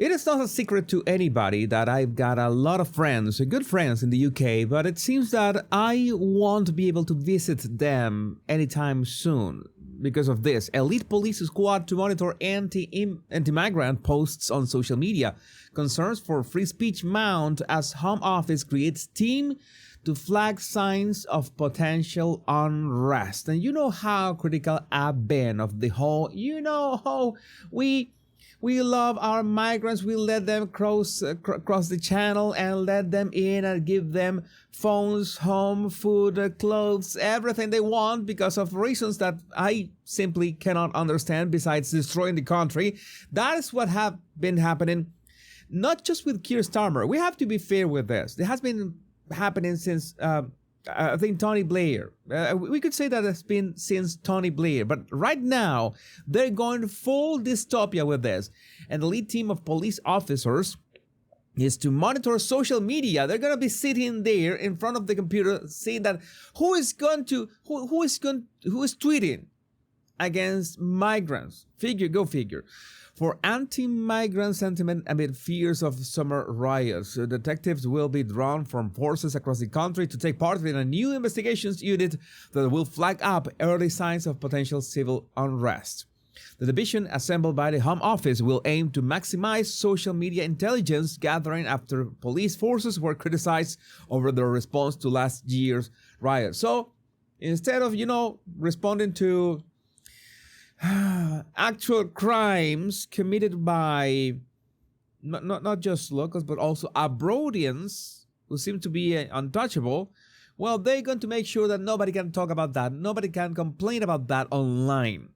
It is not a secret to anybody that I've got a lot of friends, good friends in the UK, but it seems that I won't be able to visit them anytime soon because of this. Elite police squad to monitor anti-migrant posts on social media. Concerns for free speech mount as Home Office creates team to flag signs of potential unrest. And you know how critical I've been of the whole, how we love our migrants. We let them cross the channel and let them in and give them phones, home, food, clothes, everything they want because of reasons that I simply cannot understand besides destroying the country. That is what have been happening, not just with Keir Starmer. We have to be fair with this. It has been happening since I think Tony Blair. We could say that it's been since Tony Blair, but right now they're going full dystopia with this. And the lead team of police officers is to monitor social media. They're going to be sitting there in front of the computer, seeing that who is tweeting against migrants. Go figure. For anti-migrant sentiment amid fears of summer riots, detectives will be drawn from forces across the country to take part in a new investigations unit that will flag up early signs of potential civil unrest. The division assembled by the Home Office will aim to maximize social media intelligence gathering after police forces were criticized over their response to last year's riot. So instead of, responding to actual crimes committed by not just locals but also abroadians who seem to be untouchable, well, they're going to make sure that nobody can talk about that, nobody can complain about that online.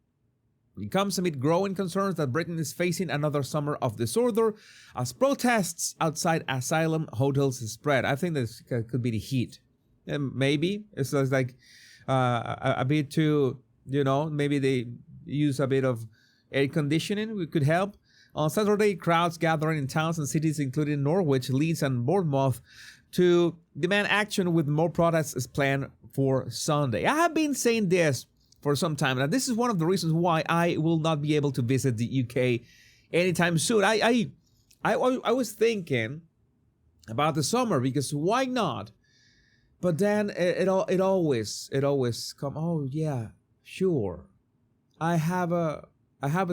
It comes amid growing concerns that Britain is facing another summer of disorder as protests outside asylum hotels spread. I think this could be the heat. And maybe it's like a bit too, maybe they use a bit of air conditioning. We could help. On Saturday, crowds gathering in towns and cities including Norwich, Leeds and Bournemouth to demand action with more protests planned for Sunday. I have been saying this for some time, and this is one of the reasons why I will not be able to visit the UK anytime soon. I was thinking about the summer because why not? But then it always come. Oh yeah, sure. I have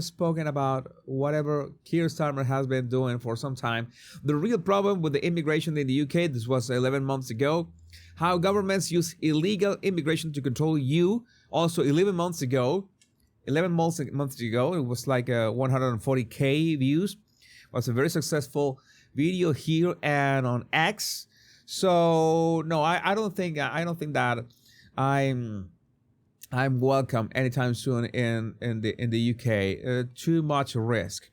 spoken about whatever Keir Starmer has been doing for some time. The real problem with the immigration in the UK, this was 11 months ago, how governments use illegal immigration to control you. Also 11 months ago, it was like 140k views. It was a very successful video here and on X. So no, I don't think that I'm welcome anytime soon in the UK. Too much risk.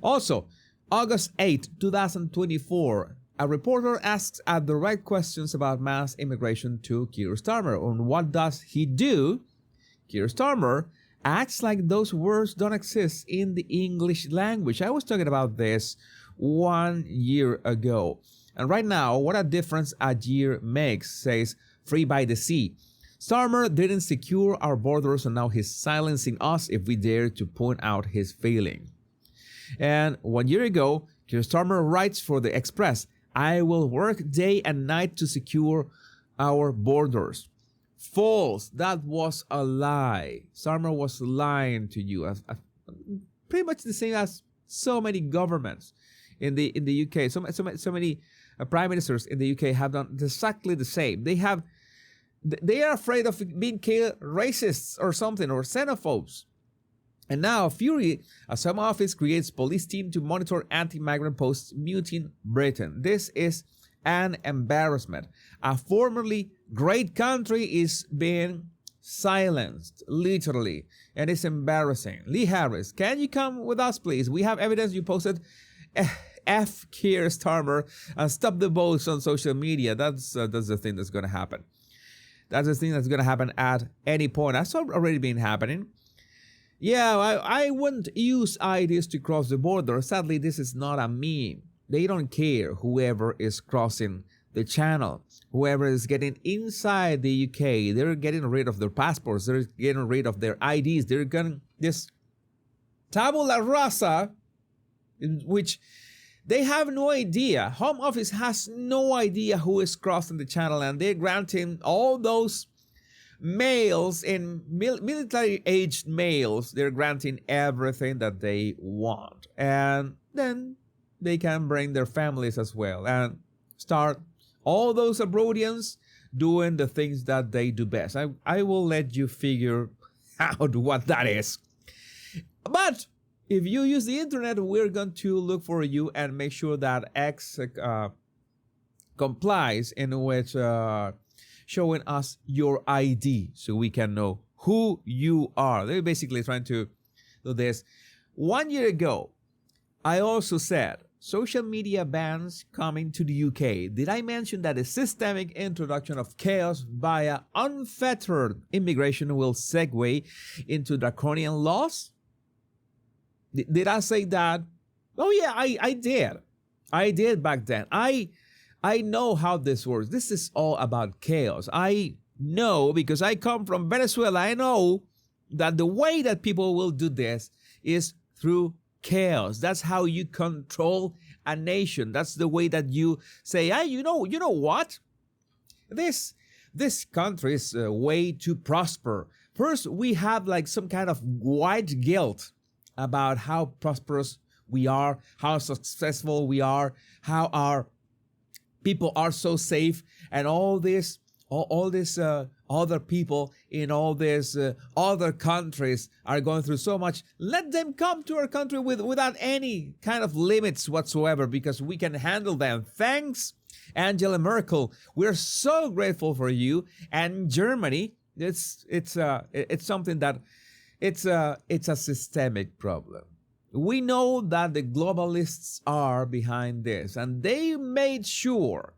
Also, August 8, 2024, a reporter asks direct questions about mass immigration to Keir Starmer. On what does he do? Keir Starmer acts like those words don't exist in the English language. I was talking about this 1 year ago. And right now, what a difference a year makes, says Free by the Sea. Starmer didn't secure our borders and now he's silencing us if we dare to point out his failing. And 1 year ago, Keir Starmer writes for The Express, I will work day and night to secure our borders. False. That was a lie. Starmer was lying to you. Pretty much the same as so many governments in the UK. So many prime ministers in the UK have done exactly the same. They are afraid of being called racists or something, or xenophobes. And now, fury, as Home Office creates police team to monitor anti-migrant posts muting Britain. This is an embarrassment. A formerly great country is being silenced, literally, and it's embarrassing. Lee Harris, can you come with us, please? We have evidence you posted F. Keir Starmer and stop the votes on social media. That's the thing that's going to happen. That's the thing that's going to happen at any point. That's already been happening. Yeah, I wouldn't use IDs to cross the border. Sadly, this is not a meme. They don't care whoever is crossing the channel. Whoever is getting inside the UK, they're getting rid of their passports. They're getting rid of their IDs. They're getting this tabula rasa, in which They have no idea. Home Office has no idea who is crossing the channel, and they're granting all those males and military-aged males, they're granting everything that they want. And then they can bring their families as well and start all those Abroadians doing the things that they do best. I will let you figure out what that is. But if you use the internet, we're going to look for you and make sure that X complies in which showing us your ID so we can know who you are. They're basically trying to do this. 1 year ago, I also said social media bans coming to the UK. Did I mention that a systemic introduction of chaos via unfettered immigration will segue into draconian laws? Did I say that? Oh yeah, I did. I did back then. I know how this works. This is all about chaos. I know because I come from Venezuela. I know that the way that people will do this is through chaos. That's how you control a nation. That's the way that you say, hey, you know what? This country is way too prosper. First, we have like some kind of white guilt about how prosperous we are, how successful we are, how our people are so safe, and all this other people in all these other countries are going through so much. Let them come to our country without any kind of limits whatsoever, because we can handle them. Thanks, Angela Merkel. We're so grateful for you. And Germany, it's something that it's a systemic problem. We know that the globalists are behind this, and they made sure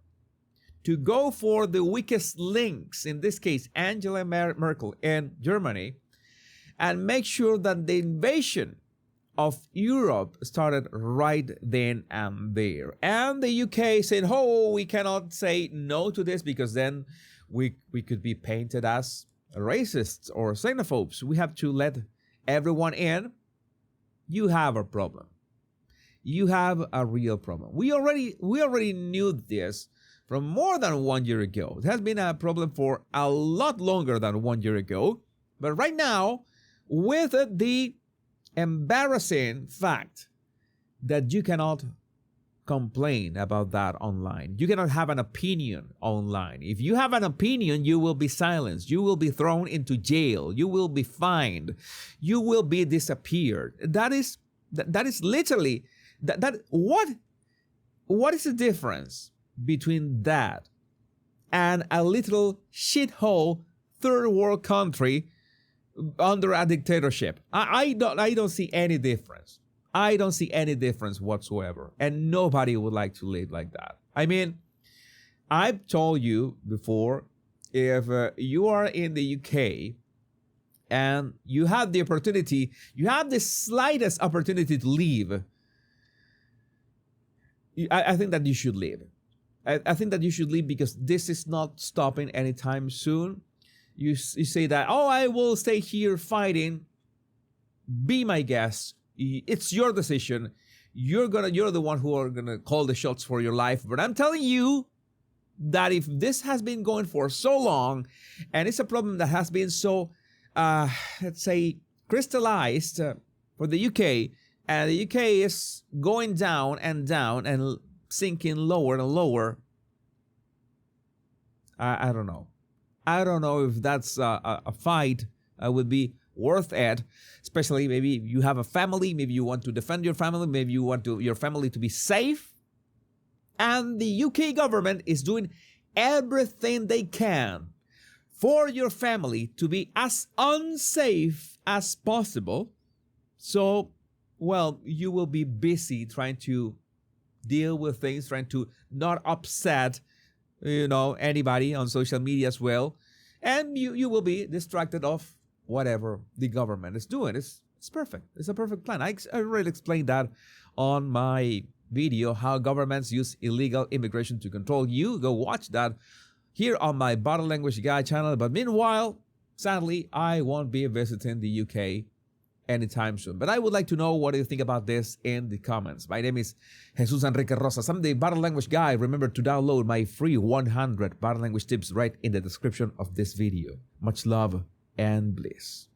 to go for the weakest links, in this case, Angela Merkel in Germany, and make sure that the invasion of Europe started right then and there. And the UK said, oh, we cannot say no to this because then we could be painted as racists or xenophobes. We have to let everyone in. You have a problem. You have a real problem. We already knew this from more than 1 year ago. It has been a problem for a lot longer than 1 year ago. But right now, with the embarrassing fact that you cannot complain about that online. You cannot have an opinion online. If you have an opinion, you will be silenced. You will be thrown into jail. You will be fined. You will be disappeared. That is literally what is the difference between that and a little shithole third world country under a dictatorship? I don't see any difference. I don't see any difference whatsoever. And nobody would like to live like that. I mean, I've told you before, if you are in the UK and you have the opportunity, you have the slightest opportunity to leave, I think that you should leave. I think that you should leave because this is not stopping anytime soon. You say that, oh, I will stay here fighting. Be my guest. It's your decision. You're the one who are gonna call the shots for your life. But I'm telling you that if this has been going for so long, and it's a problem that has been so, let's say, crystallized for the UK, and the UK is going down and sinking lower and lower. I don't know. I don't know if that's a fight would be worth it, especially maybe you have a family, maybe you want to defend your family, maybe you want your family to be safe. And the UK government is doing everything they can for your family to be as unsafe as possible. So, well, you will be busy trying to deal with things, trying to not upset, anybody on social media as well. And you will be distracted of whatever the government is doing. It's perfect. It's a perfect plan. I already explained that on my video, how governments use illegal immigration to control you. Go watch that here on my Bottle Language Guy channel. But meanwhile, sadly, I won't be visiting the UK anytime soon. But I would like to know what you think about this in the comments. My name is Jesus Enrique Rosas. I'm the Body Language Guy. Remember to download my free 100 body language tips right in the description of this video. Much love and bliss.